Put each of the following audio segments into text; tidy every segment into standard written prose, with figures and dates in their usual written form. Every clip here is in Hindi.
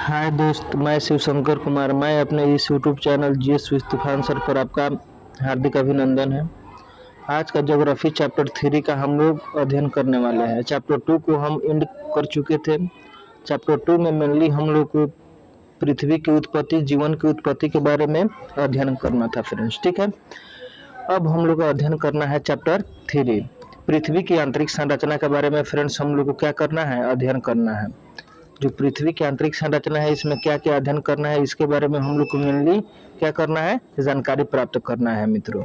हाय दोस्त, मैं शिव शंकर कुमार। मैं अपने इस यूट्यूब चैनल जीएस विद तूफान सर पर आपका हार्दिक अभिनंदन है। आज का ज्योग्राफी चैप्टर 3 का हम लोग अध्ययन करने वाले हैं। चैप्टर 2 को हम एंड कर चुके थे। चैप्टर 2 में मेनली हम लोग को पृथ्वी की उत्पत्ति, जीवन की उत्पत्ति के बारे में अध्ययन करना था फ्रेंड्स, ठीक है। अब हम लोग का अध्ययन करना है चैप्टर 3, पृथ्वी की आंतरिक संरचना के बारे में। फ्रेंड्स, हम लोग को क्या करना है? अध्ययन करना है। जो पृथ्वी की आंतरिक संरचना है, इसमें क्या क्या अध्ययन करना है, इसके बारे में हम लोग को मेनली क्या करना है? जानकारी प्राप्त करना है मित्रों।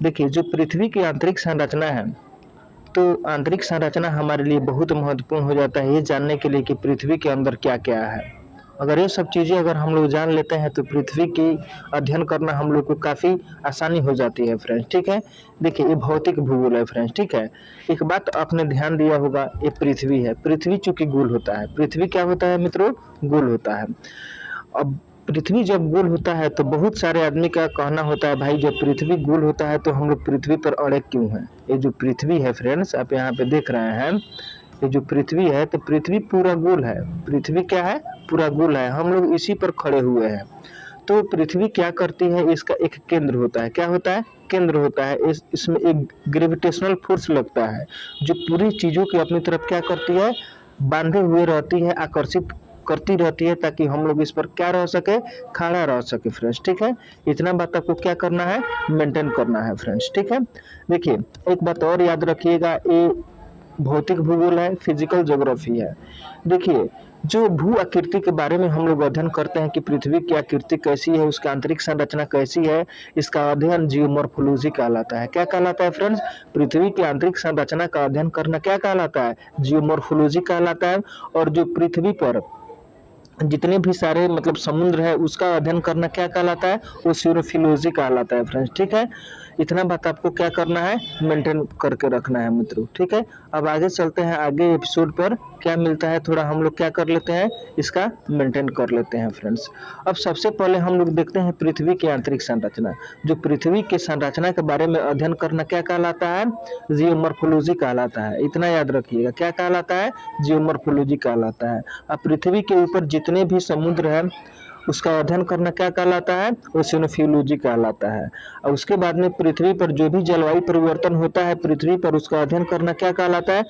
देखिए, जो पृथ्वी की आंतरिक संरचना है, तो आंतरिक संरचना हमारे लिए बहुत महत्वपूर्ण हो जाता है ये जानने के लिए कि पृथ्वी के अंदर क्या क्या है। अगर ये सब चीज़ें अगर हम लोग जान लेते हैं तो पृथ्वी की अध्ययन करना हम लोग को काफ़ी आसानी हो जाती है फ्रेंड्स, ठीक है। देखिए, ये भौतिक भूगोल है फ्रेंड्स, ठीक है। एक बात आपने ध्यान दिया होगा, ये पृथ्वी है। पृथ्वी चूंकि गोल होता है, पृथ्वी क्या होता है मित्रों? गोल होता है। अब पृथ्वी जब गोल होता है तो बहुत सारे आदमी का कहना होता है, भाई जब पृथ्वी गोल होता है तो हम लोग पृथ्वी पर अड़े क्यों हैं? ये जो पृथ्वी है फ्रेंड्स, आप यहाँ पे देख रहे हैं, ये जो पृथ्वी है तो पृथ्वी पूरा गोल है। पृथ्वी क्या है? पूरा गोल है। हम लोग इसी पर खड़े हुए हैं। तो पृथ्वी क्या करती है? इसका एक केंद्र होता है। क्या होता है? केंद्र होता है। इसमें एक ग्रेविटेशनल फोर्स लगता है जो पूरी चीज़ों की अपनी तरफ क्या करती है? बांधे हुए रहती है, आकर्षित करती रहती है, ताकि हम लोग इस पर क्या रह सके? खड़ा रह सके फ्रेंड्स, ठीक है। इतना बात आपको क्या करना है? मेंटेन करना है फ्रेंड्स, ठीक है। देखिए, एक बात और याद रखिएगा, ये भौतिक भूगोल है, फिजिकल ज्योग्राफी है। देखिए, जो भू आकृति के बारे में हम लोग अध्ययन करते हैं कि पृथ्वी की आकृति कैसी है, उसका आंतरिक संरचना कैसी है, इसका अध्ययन जियोमॉर्फोलॉजी कहलाता है। क्या कहलाता है फ्रेंड्स? पृथ्वी की आंतरिक संरचना का अध्ययन करना क्या कहलाता है? जियोमॉर्फोलॉजी कहलाता है। और जो पृथ्वी पर जितने भी सारे मतलब समुद्र है, उसका अध्ययन करना क्या कहलाता है? वो ओशियोनोफिलोजी कहलाता है फ्रेंड्स, ठीक है। इतना बात आपको क्या करना है? मेंटेन करके रखना है मित्रों, ठीक है। अब आगे चलते हैं, आगे एपिसोड पर क्या मिलता है थोड़ा हम लोग क्या कर लेते हैं, इसका मेंटेन कर लेते हैं फ्रेंड्स। अब सबसे पहले हम लोग देखते हैं पृथ्वी की आंतरिक संरचना। जो पृथ्वी के संरचना के बारे में अध्ययन करना क्या कहलाता है? जियोमॉर्फोलॉजी कहलाता है। इतना याद रखिएगा, क्या कहलाता है? जियोमॉर्फोलॉजी कहलाता है। अब पृथ्वी के ऊपर जितने भी समुद्र हैं, उसका अध्ययन करना क्या कहलाता है? ओशियोनोफियोलॉजी कहलाता है। और उसके बाद में पृथ्वी पर जो भी जलवायु परिवर्तन होता है पृथ्वी पर, उसका अध्ययन करना क्या कहलाता है?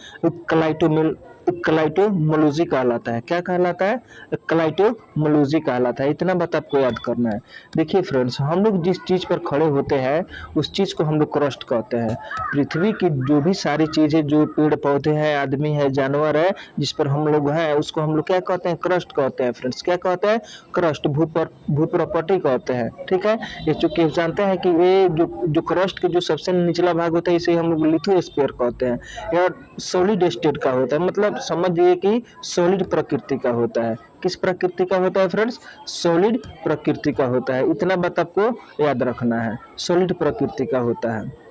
क्लाइटोमोलॉजी कहलाता है। क्या कहलाता है? क्लाइटोमोलॉजी कहलाता है। इतना बात आपको याद करना है। देखिए फ्रेंड्स, हम लोग जिस चीज़ पर खड़े होते हैं उस चीज़ को हम लोग क्रस्ट कहते हैं। पृथ्वी की जो भी सारी चीज़ें, जो पेड़ पौधे हैं, आदमी है, जानवर है, जिस पर हम लोग हैं, उसको हम लोग क्या कहते हैं? क्रस्ट कहते हैं फ्रेंड्स। क्या कहते हैं? क्रस्ट, भू प्रॉपर्टी कहते हैं, ठीक है। ये चूंकि जानते हैं कि ये जो क्रस्ट के जो सबसे निचला भाग होता है, इसे हम लोग लिथोस्फीयर कहते हैं। यह सॉलिड स्टेट का होता है, मतलब समझिए कि सॉलिड प्रकृति का होता है। किस प्रकृति का होता है फ्रेंड्स? सॉलिड प्रकृति का होता है। इतना बात आपको याद रखना है, सॉलिड प्रकृति का होता है।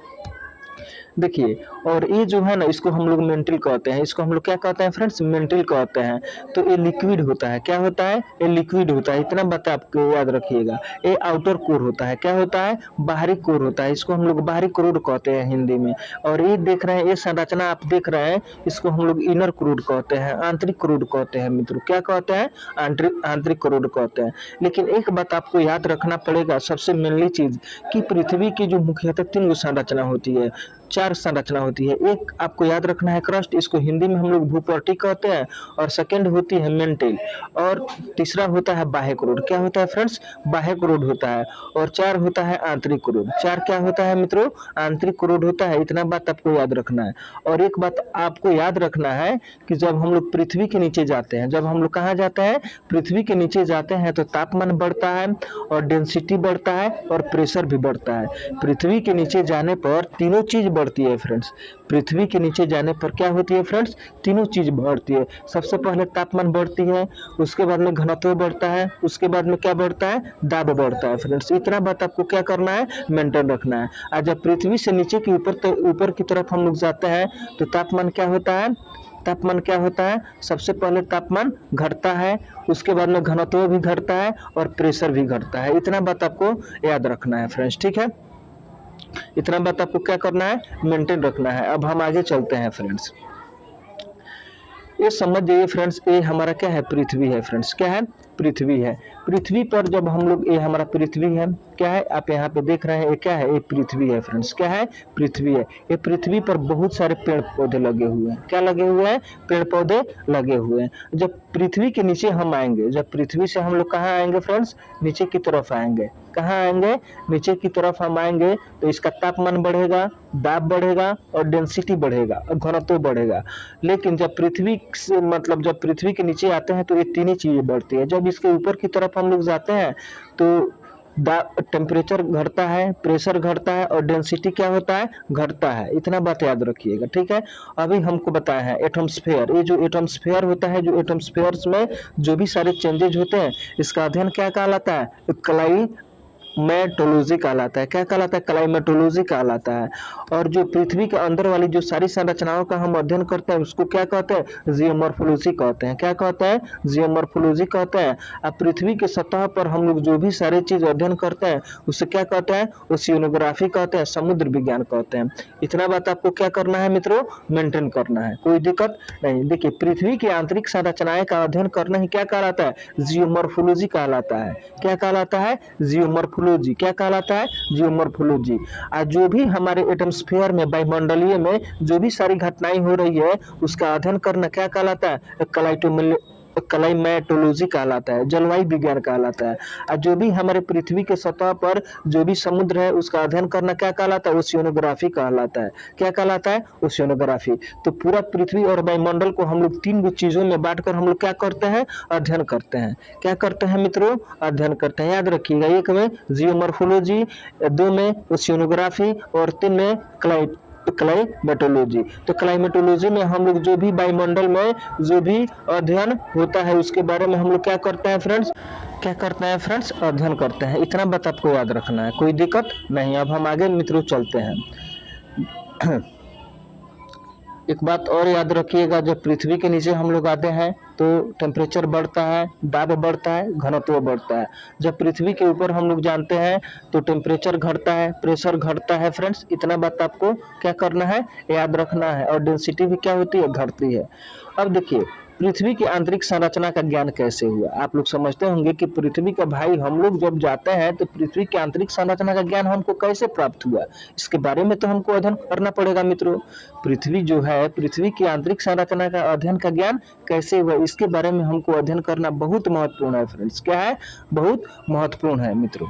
देखिए, और ये जो है ना, इसको हम लोग मेंटल कहते हैं। इसको हम लोग क्या कहते हैं फ्रेंड्स? मेंटल कहते हैं। तो ये लिक्विड होता है। क्या होता है? ये लिक्विड होता है। इतना बात आपको याद रखिएगा। ये आउटर कोर होता है। क्या होता है? बाहरी कोर होता है। इसको हम लोग बाहरी क्रूड कहते हैं हिंदी में। और ये देख रहे हैं, ये संरचना आप देख रहे हैं, इसको हम लोग इनर क्रूड कहते हैं, आंतरिक क्रूड कहते हैं मित्रों। क्या कहते हैं? आंतरिक क्रूड कहते हैं। लेकिन एक बात आपको याद रखना पड़ेगा, सबसे मेनली चीज, कि पृथ्वी की जो मुख्यतः 3 संरचना होती है, 4 संरचना होती है। एक आपको याद रखना है क्रस्ट, इसको हिंदी में हम लोग भूपर्टी कहते हैं। और सेकंड होती है मेंटल। और तीसरा होता है बाह्य क्रूड। क्या होता है फ्रेंड्स? बाह्य क्रूड होता है। और 4 होता है आंतरिक क्रूड। 4 क्या होता है मित्रों? आंतरिक क्रूड होता है। इतना बात आपको याद रखना है। और एक बात आपको याद रखना है कि जब हम लोग पृथ्वी के नीचे जाते हैं, जब हम लोग कहाँ जाते हैं? पृथ्वी के नीचे जाते हैं, तो तापमान बढ़ता है और डेंसिटी बढ़ता है और प्रेशर भी बढ़ता है। पृथ्वी के नीचे जाने पर तीनों चीज बढ़ती है फ्रेंड्स। पृथ्वी के नीचे जाने पर क्या होती है फ्रेंड्स? तीनों चीज बढ़ती है। सबसे पहले तापमान बढ़ती है, उसके बाद में घनत्व बढ़ता है, उसके बाद में क्या बढ़ता है? दाब बढ़ता है फ्रेंड्स। इतना बात आपको क्या करना है? मेंटेन रखना है। आज जब पृथ्वी से नीचे के ऊपर की तरफ हम लोग जाते हैं तो तापमान क्या होता है? तापमान क्या होता है? सबसे पहले तापमान घटता है, उसके बाद में घनत्व भी घटता है और प्रेशर भी घटता है। इतना बात आपको याद रखना है फ्रेंड्स, ठीक है। इतना बात आपको क्या करना है? मेंटेन रखना है। अब हम आगे चलते हैं फ्रेंड्स। ये समझ जाइए फ्रेंड्स, ये हमारा क्या है, पृथ्वी है फ्रेंड्स, क्या है, पृथ्वी है। पृथ्वी पर जब हम लोग, ये हमारा पृथ्वी है, क्या है, आप यहाँ पे देख रहे हैं, ये क्या है, ये पृथ्वी है फ्रेंड्स, क्या है, पृथ्वी है। ये पृथ्वी पर बहुत सारे पेड़ पौधे लगे हुए हैं, क्या लगे हुए हैं, पेड़ पौधे लगे हुए हैं। जब पृथ्वी के नीचे हम आएंगे, जब पृथ्वी से हम लोग कहाँ आएंगे फ्रेंड्स, नीचे की तरफ आएंगे, कहाँ आएंगे, नीचे की तरफ हम आएंगे तो इसका तापमान बढ़ेगा, दाब बढ़ेगा और डेंसिटी बढ़ेगा और घनत्व बढ़ेगा। लेकिन जब पृथ्वी से मतलब जब पृथ्वी के नीचे आते हैं तो ये तीन ही चीजें बढ़ती है। जब इसके ऊपर की तरफ हम लोग जाते हैं तो टेम्परेचर घटता है, प्रेशर घटता है और डेंसिटी क्या होता है, घटता है। इतना बात याद रखिएगा, ठीक है। अभी हमको बताया है एटमॉस्फेयर, ये जो एटमॉस्फेयर होता है, जो एटमॉस्फेयर में जो भी सारे चेंजेज होते हैं, इसका अध्ययन क्या कहलाता है, क्लाइमेटोलॉजी कहलाता है। क्या कहलाता है, क्लाइमेटोलॉजी कहलाता है। और जो पृथ्वी के अंदर वाली जो सारी संरचनाओं का हम अध्ययन करते हैं उसको क्या कहते हैं, जियोमॉर्फोलॉजी कहते हैं। क्या कहते हैं, जियोमॉर्फोलॉजी कहते हैं। अब पृथ्वी के सतह पर हम लोग जो भी सारी चीज अध्ययन करते हैं उससे क्या कहते हैं, ओशियोनोग्राफी कहते हैं, समुद्र विज्ञान कहते हैं। इतना बात आपको क्या करना है मित्रों, मेंटेन करना है, कोई दिक्कत नहीं। देखिए पृथ्वी की आंतरिक संरचनाएं का अध्ययन करना ही क्या कहलाता है, जियोमॉर्फोलॉजी कहलाता है। क्या कहलाता है, जियोमॉर्फोलॉजी। क्या कहलाता है, जियोमॉर्फोलॉजी। आज जो भी हमारे एटमॉस्फेयर में, वायुमंडलीय में जो भी सारी घटनाएं हो रही है उसका अध्ययन करना क्या कहलाता है, क्लाइमेटोलॉजी कहलाता है, जलवायु विज्ञान कहलाता है। और जो भी हमारे पृथ्वी के सतह पर जो भी समुद्र है उसका अध्ययन करना क्या कहलाता है, ओशियोनोग्राफी कहलाता है। क्या कहलाता है, ओशियोनोग्राफी। तो पूरा पृथ्वी और वायुमंडल को हम लोग तीन चीजों में बांटकर हम लोग क्या करते हैं, अध्ययन करते हैं। क्या करते हैं मित्रों, अध्ययन करते हैं। याद रखिएगा, एक में जियोमॉर्फोलॉजी, दो में ओशियोनोग्राफी और तीन में क्लाइमेटोलॉजी। तो क्लाइमेटोलॉजी में हम लोग जो भी वायुमंडल में जो भी अध्ययन होता है उसके बारे में हम लोग क्या करते हैं फ्रेंड्स, क्या करते हैं फ्रेंड्स, अध्ययन करते हैं। इतना बात आपको याद रखना है, कोई दिक्कत नहीं। अब हम आगे मित्रों चलते हैं। एक बात और याद रखिएगा, जब पृथ्वी के नीचे हम लोग आते हैं तो टेम्परेचर बढ़ता है, दाब बढ़ता है, घनत्व बढ़ता है। जब पृथ्वी के ऊपर हम लोग जानते हैं तो टेम्परेचर घटता है, प्रेशर घटता है फ्रेंड्स। इतना बात आपको क्या करना है, याद रखना है। और डेंसिटी भी क्या होती है, घटती है। अब देखिए पृथ्वी की आंतरिक संरचना का ज्ञान कैसे हुआ। आप लोग समझते होंगे कि पृथ्वी का भाई हम लोग जब जाते हैं तो पृथ्वी की आंतरिक संरचना का ज्ञान हमको कैसे प्राप्त हुआ, इसके बारे में तो हमको अध्ययन करना पड़ेगा मित्रों। पृथ्वी जो है, पृथ्वी की आंतरिक संरचना का अध्ययन का ज्ञान कैसे हुआ, इसके बारे में हमको अध्ययन करना बहुत महत्वपूर्ण है फ्रेंड्स। क्या है, बहुत महत्वपूर्ण है मित्रों।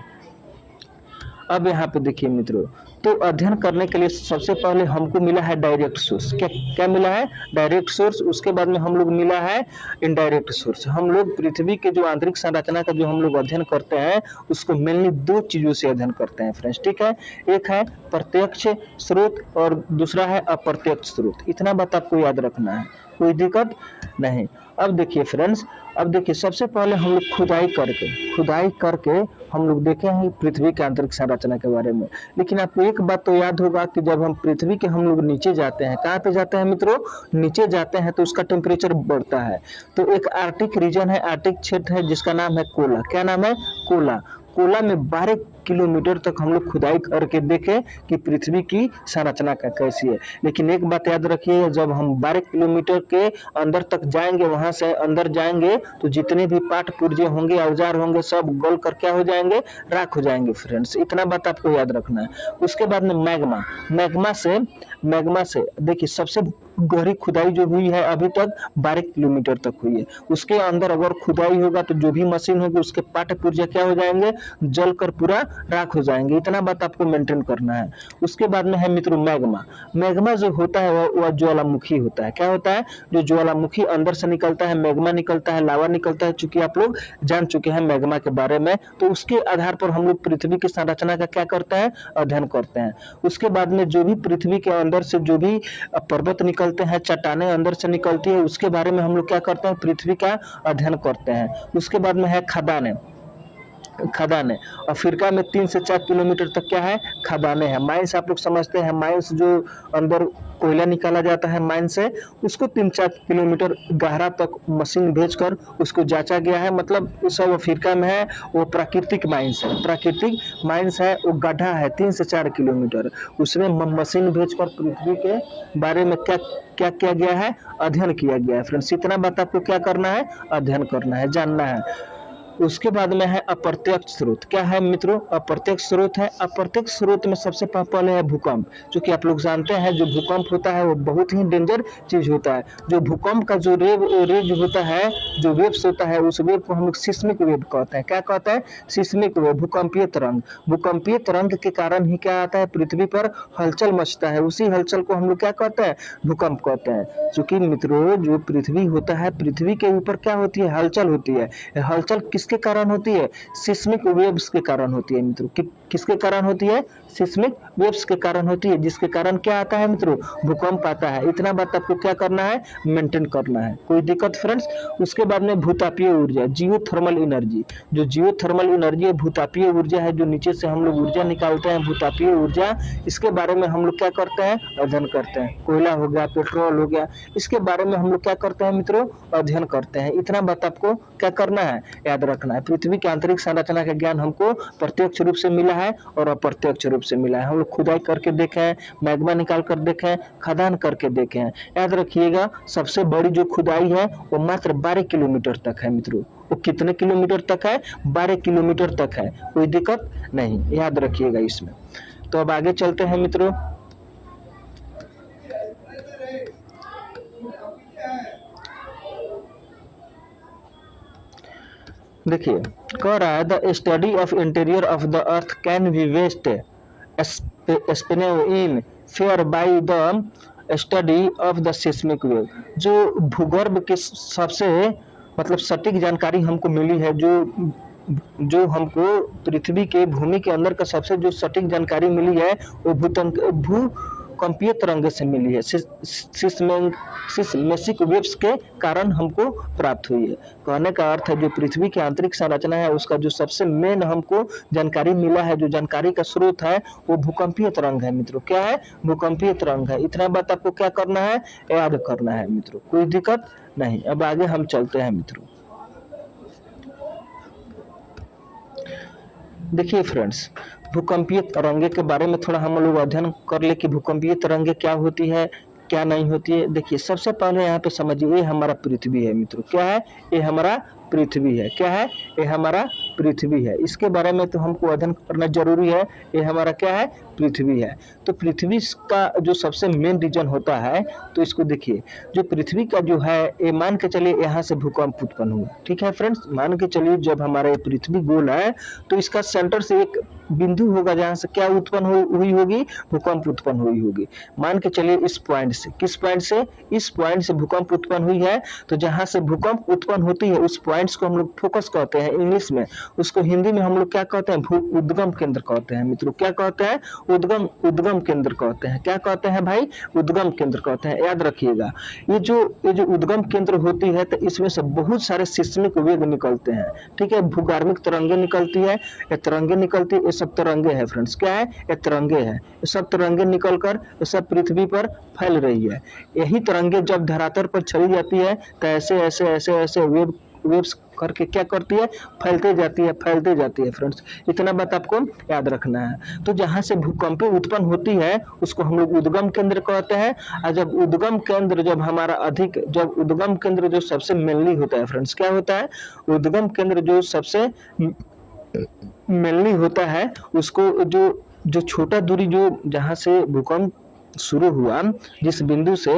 अब यहाँ पे देखिए मित्रों, तो अध्ययन करने के लिए सबसे पहले हमको मिला है डायरेक्ट सोर्स। क्या क्या मिला है, डायरेक्ट सोर्स। उसके बाद में हम लोग मिला है इनडायरेक्ट सोर्स। हम लोग पृथ्वी के जो आंतरिक संरचना का जो हम लोग अध्ययन करते हैं उसको मेनली दो चीजों से अध्ययन करते हैं फ्रेंड्स, ठीक है। एक है प्रत्यक्ष स्रोत और दूसरा है अप्रत्यक्ष स्रोत। इतना बात आपको याद रखना है, कोई दिक्कत नहीं। अब देखिए फ्रेंड्स, अब देखिए सबसे पहले हम लोग खुदाई करके हम लोग देखे हैं पृथ्वी के आंतरिक संरचना के बारे में। लेकिन आपको एक बात तो याद होगा कि जब हम पृथ्वी के हम लोग नीचे जाते हैं, कहाँ पे जाते हैं मित्रों, नीचे जाते हैं तो उसका टेम्परेचर बढ़ता है। तो एक आर्टिक रीजन है, आर्टिक क्षेत्र है जिसका नाम है कोला। क्या नाम है, कोला। कोला में 12 किलोमीटर तक हम लोग खुदाई करके देखे कि पृथ्वी की संरचना का कैसी है। लेकिन एक बात याद रखिए, जब हम 12 किलोमीटर के अंदर तक जाएंगे, वहां से अंदर जाएंगे तो जितने भी पाठ पुर्जे होंगे, औजार होंगे, सब गल कर क्या हो जाएंगे, राख हो जाएंगे फ्रेंड्स। इतना बात आपको याद रखना है। उसके बाद में मैग्मा से देखिए सबसे गहरी खुदाई जो हुई है अभी तक 12 किलोमीटर तक हुई है। उसके अंदर अगर खुदाई होगा तो जो भी मशीन होगी उसके पाठ पुर्जे क्या हो जाएंगे, जल कर पूरा राख हो जाएंगे। इतना बात आपको मेंटेन करना है। उसके बाद में है मित्रों मैग्मा जो होता है वह ज्वालामुखी होता है। क्या होता है, जो ज्वालामुखी अंदर से निकलता है, मैग्मा निकलता है, लावा निकलता है। चूंकि आप लोग जान चुके हैं मैग्मा के बारे में, तो उसके आधार पर हम लोग पृथ्वी की संरचना का क्या करते हैं, अध्ययन करते हैं। उसके बाद में जो भी पृथ्वी के अंदर से जो भी पर्वत निकलते हैं, चट्टानें अंदर से निकलती है, उसके बारे में हम लोग क्या करते हैं, पृथ्वी का अध्ययन करते हैं। उसके बाद में है खदानें। खदान है। अफ्रीका में 3 से 4 किलोमीटर तक क्या है, खदानें हैं। माइंस आप लोग समझते हैं, माइंस जो अंदर कोयला निकाला जाता है माइन से, उसको 3-4 किलोमीटर गहरा तक मशीन भेजकर उसको जांचा गया है। मतलब ये सब अफ्रीका में है, वो प्राकृतिक माइंस है, प्राकृतिक माइंस है, वो गड्ढा है 3 से 4 किलोमीटर, उसमें मशीन भेजकर पृथ्वी के बारे में क्या क्या किया गया है, अध्ययन किया गया है। फ्रेंड्स इतना बात आपको क्या करना है, अध्ययन करना है, जानना है। उसके बाद में है अप्रत्यक्ष स्रोत। क्या है मित्रों, अप्रत्यक्ष स्रोत है। अप्रत्यक्ष स्रोत में सबसे पहले है भूकंप, जो कि आप लोग जानते हैं जो भूकंप होता है वो बहुत ही डेंजर चीज होता है। जो भूकंप का जो रेज होता है, जो वेव्स होता है, उस वेव को हम लोग सिस्मिक वेव कहते हैं। क्या कहते हैं, सिस्मिक वेव, भूकंपीय तरंग। भूकंपीय तरंग के कारण ही क्या आता है, पृथ्वी पर हलचल मचता है, उसी हलचल को हम लोग क्या कहते हैं, भूकंप कहते हैं। क्योंकि मित्रों जो पृथ्वी होता है, पृथ्वी के ऊपर क्या होती है, हलचल होती है। हलचल किसके कारण होती है, सिस्मिक वेव्स के कारण होती है मित्रों। किसके कारण होती है, सिस्मिक वेव्स के कारण होती है, जिसके कारण क्या आता है मित्रों, भूकंप आता है। इतना बात आपको क्या करना है, मेंटेन करना है, कोई दिक्कत फ्रेंड्स। उसके बाद में भूतापीय ऊर्जा, जियोथर्मल एनर्जी। जो जियोथर्मल एनर्जी है, भूतापीय ऊर्जा है, जो नीचे से हम लोग ऊर्जा निकालते हैं, भूतापीय ऊर्जा, इसके बारे में हम लोग क्या करते हैं, अध्ययन करते हैं। कोयला हो गया, पेट्रोल हो गया, इसके बारे में हम लोग क्या करते हैं मित्रों, अध्ययन करते हैं। इतना बात आपको क्या करना है, याद रखना है। पृथ्वी की आंतरिक संरचना का ज्ञान हमको प्रत्यक्ष रूप से मिला है और अप्रत्यक्ष रूप से मिला है। हम लोग खुदाई करके देखे हैं, मैग्मा निकाल कर देखे हैं, खदान करके देखे हैं। याद रखिएगा, सबसे बड़ी जो खुदाई है वो मात्र 12 किलोमीटर तक है मित्रों। वो कितने किलोमीटर तक है, 12 किलोमीटर तक है, कोई दिक्कत नहीं, याद रखिएगा इसमें। तो अब आगे चलते हैं मित्रों। देखिए कह रहा है, the study of interior of the earth can be best स्पेनेव inferred by the study of the seismic wave. जो भूगर्भ के सबसे मतलब सटीक जानकारी हमको मिली है, जो हमको पृथ्वी के भूमि के अंदर का सबसे जो सटीक जानकारी मिली है, वो भूकंपीय तरंगे से मिली है, सिस्मेसिक वेव्स के कारण हमको प्राप्त हुई है। कहने का अर्थ है जो पृथ्वी की आंतरिक संरचना है, उसका जो सबसे मेन हमको जानकारी मिला है, जो जानकारी का स्रोत है, वो भूकंपीय तरंग है मित्रों। क्या है, भूकंपीय तरंग है। इतना बात आपको क्या करना है, याद करना है मित्रों, कोई दिक्कत नहीं। अब आगे हम चलते हैं मित्रों। देखिए फ्रेंड्स, भूकंपीय तरंगे के बारे में थोड़ा हम लोग अध्ययन कर ले कि भूकंपीय तरंगे क्या होती है, क्या नहीं होती है। देखिए सबसे पहले यहाँ पे समझिए, ये हमारा पृथ्वी है मित्रों। क्या है, ये हमारा पृथ्वी है। क्या है, ये हमारा पृथ्वी है। इसके बारे में तो हमको अध्ययन करना जरूरी है। ये हमारा क्या है, पृथ्वी है। तो पृथ्वी का जो सबसे मेन रीजन होता है, तो इसको देखिए, जो पृथ्वी का जो है, ये मान के चलिए यहाँ से भूकंप उत्पन्न हुआ। ठीक है फ्रेंड्स, मान के चलिए जब हमारा ये पृथ्वी गोल है, तो इसका सेंटर से एक बिंदु होगा जहाँ से क्या उत्पन्न हुई होगी, भूकंप उत्पन्न हुई होगी। मान के चलिए इस पॉइंट से, किस पॉइंट से, इस पॉइंट से भूकंप उत्पन्न हुई है। तो जहाँ से भूकंप उत्पन्न होती है, उस पॉइंट्स को हम लोग फोकस कहते हैं इंग्लिश में। उसको हिंदी में हम लोग क्या कहते हैं, भू उद्गम केंद्र कहते हैं मित्रों। क्या कहते हैं, उद्गम केंद्र कहते हैं। क्या कहते हैं भाई, उद्गम केंद्र कहते हैं। याद रखिएगा, ये जो उद्गम केंद्र होती है, तो इसमें से बहुत सारे सिस्मिक वेग निकलते हैं। ठीक है, भूगार्मिक तरंगे निकलती है, ये तरंगे निकलती है, ये सब तरंगे है फ्रेंड्स। क्या है, ये तरंगे है। ये सब तरंगे निकलकर ये सब पृथ्वी पर फैल रही है। यही तरंगे जब धरातल पर चली जाती है, तो ऐसे ऐसे ऐसे ऐसे वेव्स करके क्या करती है, फैलते जाती है फ्रेंड्स। इतना बात आपको याद रखना है। तो जहाँ से भूकंप उत्पन्न होती है, उसको हम लोग उद्गम केंद्र कहते हैं। और जब उद्गम केंद्र जो सबसे मेनली होता है फ्रेंड्स, क्या होता है, उद्गम केंद्र जो सबसे मेनली होता है, उसको जो छोटा दूरी जो जहाँ से भूकंप शुरू हुआ, जिस बिंदु से,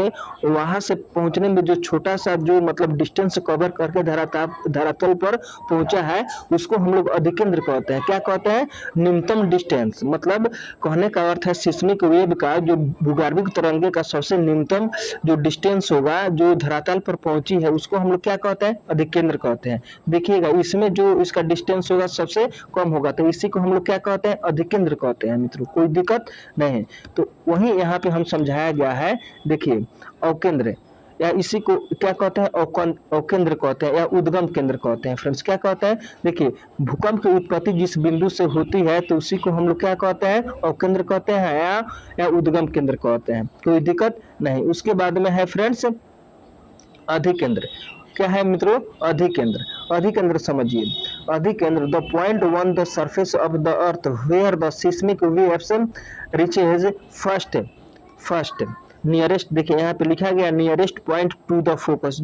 वहां से पहुंचने में जो छोटा सा जो मतलब डिस्टेंस कवर करके धरातल पर पहुंचा है, उसको हम लोग अधिकेंद्र कहते हैं। क्या कहते हैं, न्यूनतम डिस्टेंस। मतलब कहने का अर्थ है सिस्मिक वेव का जो भूगार्भिक तरंगे का सबसे न्यूनतम जो डिस्टेंस होगा, जो धरातल पर पहुंची है, उसको हम लोग क्या कहते हैं, अधिकेंद्र कहते हैं। देखिएगा, इसमें जो इसका डिस्टेंस होगा सबसे कम होगा, तो इसी को हम लोग क्या कहते हैं, अधिकेंद्र कहते हैं मित्रों। कोई दिक्कत नहीं। तो वही यहाँ पे हम समझाया गया है। देखिए, अवकेंद्र, या इसी को क्या कहते हैं, अवकेंद्र कहते हैं या उद्गम केंद्र कहते हैं फ्रेंड्स। क्या कहते हैं, देखिए भूकंप की उत्पत्ति जिस बिंदु से होती है तो उसी को हम लोग क्या कहते हैं, अवकेंद्र कहते हैं या उद्गम केंद्र कहते हैं, कोई दिक्कत नहीं। उसके बाद में है फ्रेंड्स अधिकेंद्र। क्या है मित्रों, अधिकेंद्र। अधिकेंद्र समझिए, अधिकेंद्र the point on the surface of the earth where the seismic waves reaches first nearest, देखिए यहाँ पे लिखा गया nearest point to the focus,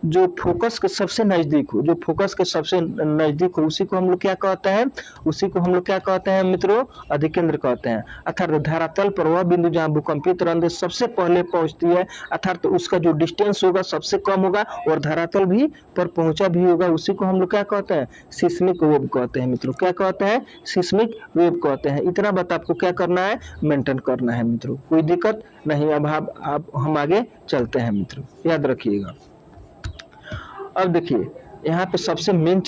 जो फोकस के सबसे नजदीक हो, जो फोकस के सबसे नजदीक हो उसी को हम लोग क्या कहते हैं, उसी को हम लोग क्या कहते हैं मित्रों, अधिकेंद्र कहते हैं। अर्थात धरातल पर वह बिंदु जहाँ भूकंपीय तरंगें सबसे पहले पहुंचती है, अर्थात उसका जो डिस्टेंस होगा सबसे कम होगा और धरातल भी पर पहुंचा भी होगा, उसी को हम लोग क्या कहते हैं, सिस्मिक वेव कहते हैं मित्रों। क्या कहते हैं, सिस्मिक वेव कहते हैं। इतना बात आपको क्या करना है, मेंटेन करना है मित्रों, कोई दिक्कत नहीं। अब आप हम आगे चलते हैं मित्रों, याद रखिएगा। अब देखिए यहाँ पे सबसे मेन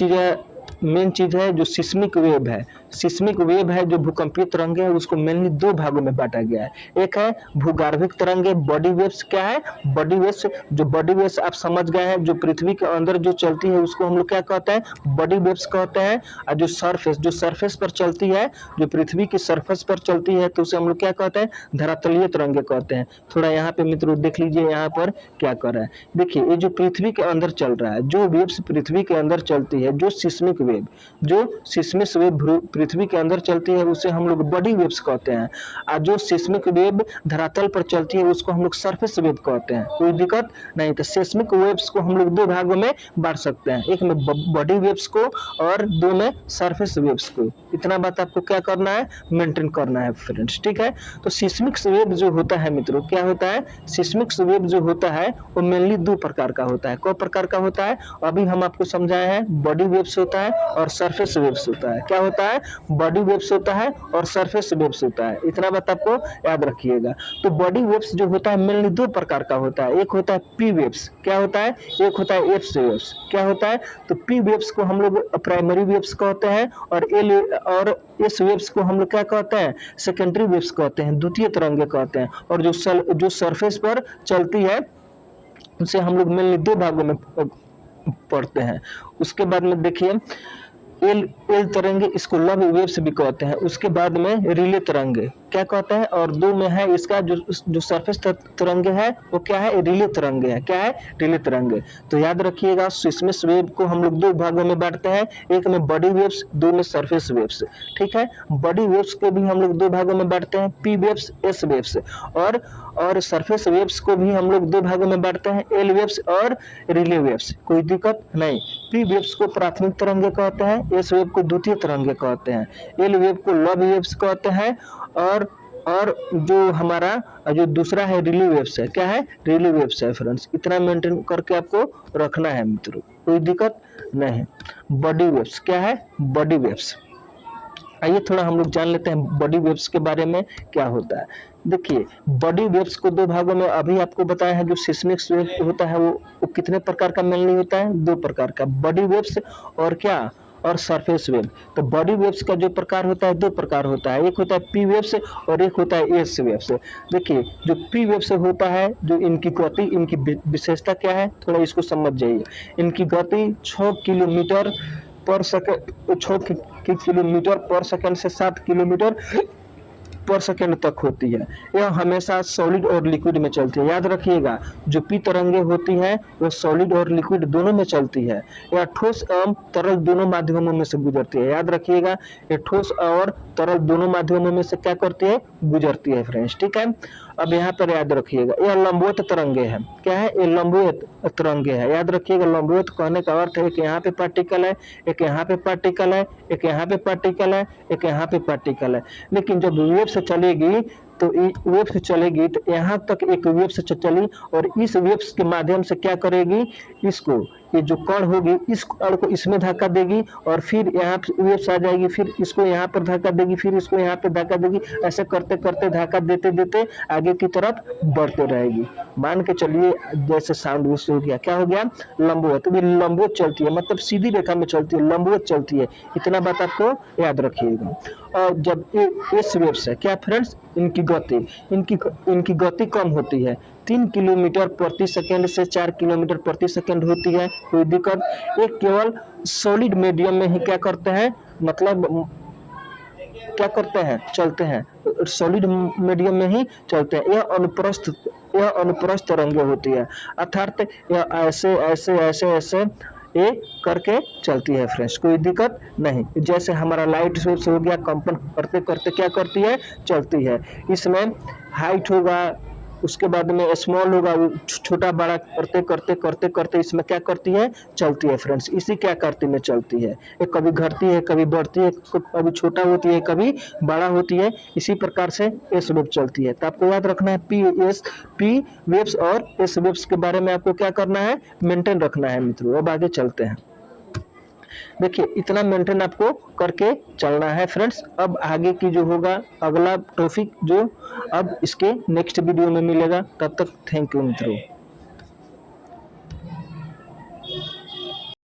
चीज है जो सिस्मिक वेव है। सिस्मिक वेव है जो भूकंपीय तरंगे है, उसको मेनली दो भागों में बांटा गया है। एक है भूगर्भिक तरंगे, बॉडी वेव्स। क्या है, बॉडी वेव्स। जो बॉडी वेव्स आप समझ गए हैं, जो पृथ्वी के अंदर जो चलती है उसको हम लोग क्या कहते हैं, बॉडी वेव्स कहते हैं। और जो सरफेस पर चलती है, जो पृथ्वी की सरफेस पर चलती है तो उसे हम लोग क्या कहते हैं, धरातलीय तरंगे कहते हैं। थोड़ा यहाँ पे मित्रों देख लीजिए यहाँ पर क्या कर रहा है। देखिए ये जो पृथ्वी के अंदर चल रहा है, जो वेव्स पृथ्वी के अंदर चलती है, जो सिस्मिक वेव पृथ्वी के अंदर चलती है उसे हम लोग बॉडी वेव्स कहते हैं। और जो सिस्मिक वेव धरातल पर चलती है उसको हम लोग सरफेस वेव कहते हैं, कोई दिक्कत नहीं। तो सिस्मिक वेव्स को हम लोग दो भागों में बांट सकते हैं, एक में बॉडी वेव्स को और दो में सरफेस वेव्स को। इतना बात आपको क्या करना है, मेंटेन करना है फ्रेंड्स, ठीक है। तो सिस्मिक वेव जो होता है मित्रों, क्या होता है, सिस्मिक वेव जो होता है वो मेनली दो प्रकार का होता है। कौ प्रकार का होता है, अभी हम आपको समझाए हैं, बॉडी वेव्स होता है और सरफेस वेव्स होता है। क्या होता है, बॉडी वेव्स होता है और सरफेस वेव्स होता है। इतना बात आपको याद रखिएगा। तो बॉडी वेव्स जो होता है मेनली दो प्रकार का होता है, एक होता है पी वेव्स। क्या होता है, एक होता है एफ वेव्स। क्या होता है, तो पी वेव्स को हम लोग प्राइमरी वेव्स कहते हैं और एस वेव्स को हम लोग क्या कहते हैं, सेकेंडरी वेव्स कहते हैं, द्वितीय तरंगे कहते हैं। और जो सरफेस पर चलती है उसे हम लोग मेनली दो भागों में पढ़ते हैं। उसके बाद में देखिए एल तरंगे, इसको लव वेव्स भी कहते हैं। उसके बाद में रिले तरंगे क्या कहते हैं, और दो में है इसका जो सरफेस तरंगे है वो क्या है, रिले तरंगे है। क्या है, रिले तरंगे। तो याद रखिएगा सिस्मिक वेव को हम लोग दो भागों में बांटते हैं, एक में बॉडी वेव्स, दो में सरफेस वेव्स, ठीक है। बॉडी वेव्स को भी हम लोग दो भागों में बांटते हैं, पी वेव्स, एस वेव्स, और सरफेस वेव्स को भी हम लोग दो भागों में बांटते हैं, एल वेव्स और रिले वेव्स, कोई दिक्कत नहीं। पी वेव्स को प्राथमिक तरंगे कहते हैं, एस वेव को द्वितीय तरंगे कहते हैं, एल वेव को लव वेव्स कहते हैं, और जो हमारा जो दूसरा है रिले वेव्स है। क्या है, रिले वेव्स है फ्रेंड्स। इतना मेंटेन करके आपको रखना है मित्रों, कोई दिक्कत नहीं। बॉडी वेव्स, क्या है, बॉडी वेव्स। आइए थोड़ा हम लोग जान लेते हैं बॉडी वेव्स के बारे में क्या होता है। देखिए बॉडी वेव्स को दो भागों में अभी आपको बताया है। जो सिस्मिक वेव होता है वो कितने प्रकार का मेनली होता है, दो प्रकार का, बॉडी वेव्स और क्या, और सरफेस वेव। तो बॉडी वेव्स का जो प्रकार होता है दो प्रकार होता है, एक होता है पी वेव्स और एक होता है एस वेव्स। देखिए जो पी वेव्स होता है, जो इनकी गति, इनकी विशेषता क्या है, थोड़ा इसको समझ जाइए। इनकी गति 6 किलोमीटर पर सेकंड, 6 किलोमीटर पर सेकंड से 7 किलोमीटर पर सेकंड तक होती है। यह हमेशा सॉलिड और लिक्विड में चलती है। याद रखिएगा जो पी तरंगे होती है वह सॉलिड और लिक्विड दोनों में चलती है। यह ठोस एवं तरल दोनों माध्यमों में से गुजरती है। याद रखिएगा ये ठोस और तरल दोनों माध्यमों में से क्या करती है, गुजरती है फ्रेंड्स, ठीक है। अब यहाँ पर याद रखिएगा यह लंबवत तरंगे है। क्या है, ये लंबवत तरंगे है। याद रखिएगा लंबवत कहने का अर्थ है एक यहाँ पे पार्टिकल है, एक यहाँ पे पार्टिकल है, एक यहाँ पे पार्टिकल है, एक यहाँ पे पार्टिकल है। लेकिन जब वेव से चलेगी तो वेव से चलेगी तो यहाँ तक एक वेव से चली और इस वेव के माध्यम से क्या करेगी, इसको, ये जो कण होगी इस कण को इसमें धक्का देगी और फिर यहाँ वेव्स आ जाएगी, फिर इसको यहाँ पर धक्का देगी, फिर इसको यहाँ पे धक्का देगी। ऐसे करते करते धक्का देते देते आगे की तरफ बढ़ते रहेगी। मान के चलिए जैसे साउंड वेव्स हो गया, क्या हो गया, लंबवत। तो लंबवत चलती है, मतलब सीधी रेखा में चलती है, लंबवत चलती है। इतना बात आपको याद रखिएगा। और जब एस वेव्स है, क्या फ्रेंड्स, इनकी गति कम होती है, 3 किलोमीटर प्रति सेकंड से 4 किलोमीटर प्रति सेकंड होती है, कोई दिक्कत। ये केवल सॉलिड मीडियम में ही क्या करते हैं, मतलब क्या करते हैं, चलते हैं, सॉलिड मीडियम में ही चलते हैं। यह अनुप्रस्थ तरंगे होती है, अर्थात यह ऐसे ऐसे ऐसे ऐसे ये करके चलती है फ्रेंड्स, कोई दिक्कत नहीं। जैसे हमारा लाइट सोर्स हो गया, कंपन करते करते क्या करती है, चलती है। इसमें हाइट होगा, उसके बाद में स्मॉल होगा, छोटा बड़ा करते करते करते करते इसमें क्या करती है, चलती है फ्रेंड्स। इसी क्या करती में चलती है, ये कभी घटती है, कभी बढ़ती है, कभी छोटा होती है, कभी बड़ा होती है। इसी प्रकार से एस वेव चलती है। तो आपको याद रखना है पी वेव्स और एस वेव्स के बारे में आपको क्या करना है, मेंटेन रखना है मित्रों। अब आगे चलते हैं। देखिए इतना मेंटेन आपको करके चलना है फ्रेंड्स। अब आगे की जो होगा अगला टॉपिक जो अब इसके नेक्स्ट वीडियो में मिलेगा, तब तक थैंक यू मित्रों।